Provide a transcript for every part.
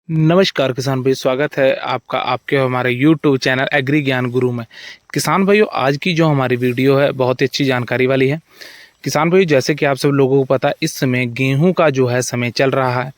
नमस्कार किसान भाई, स्वागत है आपका आपके हमारे यूट्यूब चैनल एग्री ज्ञान गुरु में। किसान भाइयों, आज की जो हमारी वीडियो है बहुत ही अच्छी जानकारी वाली है। किसान भाइयों, जैसे कि आप सब लोगों को पता है, इस समय गेहूं का जो है समय चल रहा है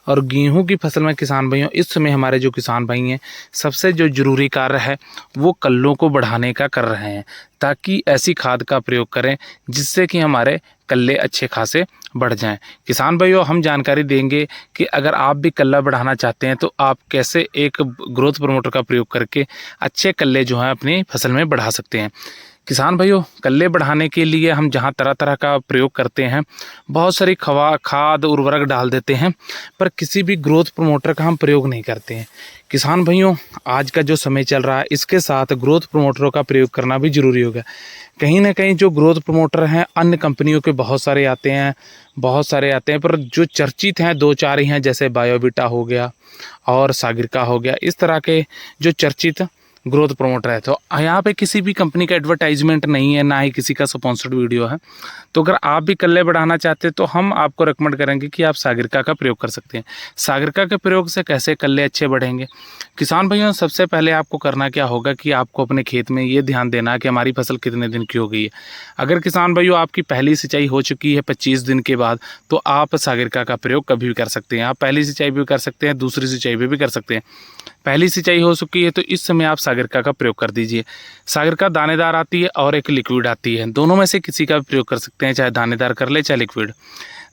और गेहूं की फसल में किसान भाइयों इस समय हमारे जो किसान भाई हैं सबसे जो जरूरी कार्य है वो कल्लों को बढ़ाने का कर रहे हैं, ताकि ऐसी खाद का प्रयोग करें जिससे कि हमारे कल्ले अच्छे खासे बढ़ जाएं। किसान भाइयों, हम जानकारी देंगे कि अगर आप भी कल्ला बढ़ाना चाहते हैं तो आप कैसे एक ग्रोथ प्रमोटर का प्रयोग करके अच्छे कल्ले जो हैं अपनी फसल में बढ़ा सकते हैं। किसान भाइयों, कल्ले बढ़ाने के लिए हम जहाँ तरह तरह का प्रयोग करते हैं, बहुत सारी खाद उर्वरक डाल देते हैं, पर किसी भी ग्रोथ प्रमोटर का हम प्रयोग नहीं करते हैं। किसान भाइयों, आज का जो समय चल रहा है इसके साथ ग्रोथ प्रमोटरों का प्रयोग करना भी ज़रूरी होगा। कहीं ना कहीं जो ग्रोथ प्रमोटर हैं अन्य कंपनियों के बहुत सारे आते हैं, पर जो चर्चित हैं दो चार ही हैं, जैसे बायोविटा हो गया और सागरिका हो गया। इस तरह के जो चर्चित ग्रोथ प्रमोटर है, तो यहाँ पे किसी भी कंपनी का एडवर्टाइजमेंट नहीं है, ना ही किसी का स्पॉन्सर्ड वीडियो है। तो अगर आप भी कल्ले बढ़ाना चाहते हैं तो हम आपको रेकमेंड करेंगे कि आप सागरिका का प्रयोग कर सकते हैं। सागरिका के प्रयोग से कैसे कल्ले अच्छे बढ़ेंगे? किसान भाइयों, सबसे पहले आपको करना क्या होगा कि आपको अपने खेत में ये ध्यान देना है कि हमारी फसल कितने दिन की हो गई है। अगर किसान भाइयों आपकी पहली सिंचाई हो चुकी है 25 दिन के बाद, तो आप सागरिका का प्रयोग कभी भी कर सकते हैं। आप पहली सिंचाई भी कर सकते हैं, दूसरी सिंचाई भी कर सकते हैं। पहली सिंचाई हो चुकी है तो इस समय आप सागरिका का प्रयोग कर दीजिए। सागरिका दानेदार आती है और एक लिक्विड आती है, दोनों में से किसी का भी प्रयोग कर सकते हैं, चाहे दानेदार कर ले चाहे लिक्विड।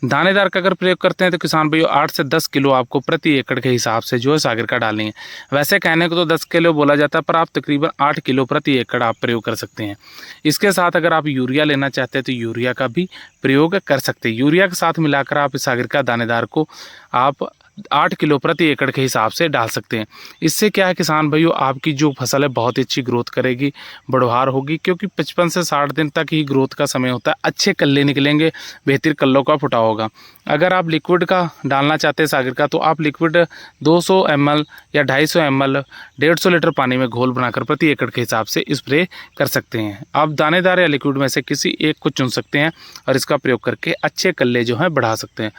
दानेदार का अगर प्रयोग करते हैं तो किसान भाइयों 8 से 10 किलो आपको प्रति एकड़ के हिसाब से जो है सागरिका डालनी है। वैसे कहने को तो 10 किलो बोला जाता है, पर आप तकरीबन 8 किलो प्रति एकड़ आप प्रयोग कर सकते हैं। इसके साथ अगर आप यूरिया लेना चाहते हैं तो यूरिया का भी प्रयोग कर सकते हैं। यूरिया के साथ मिलाकर आप सागरिका दानेदार को आप 8 किलो प्रति एकड़ के हिसाब से डाल सकते हैं। इससे क्या है किसान भाइयों, आपकी जो फसल है बहुत ही अच्छी ग्रोथ करेगी, बढ़वार होगी, क्योंकि 55 से 60 दिन तक ही ग्रोथ का समय होता है। अच्छे कल्ले निकलेंगे, बेहतर कल्लों का फुटाव होगा। अगर आप लिक्विड का डालना चाहते हैं सागरिका, तो आप लिक्विड 200 ml या 250 ml 150 लीटर पानी में घोल बनाकर प्रति एकड़ के हिसाब से स्प्रे कर सकते हैं। आप दानेदार या लिक्विड में से किसी एक को चुन सकते हैं और इसका प्रयोग करके अच्छे कल्ले जो हैं बढ़ा सकते हैं।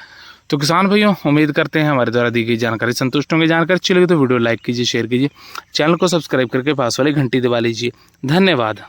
तो किसान भाइयों, उम्मीद करते हैं हमारे द्वारा दी गई जानकारी संतुष्ट होंगे। जानकारी अच्छी लगी तो वीडियो लाइक कीजिए, शेयर कीजिए, चैनल को सब्सक्राइब करके पास वाली घंटी दबा लीजिए। धन्यवाद।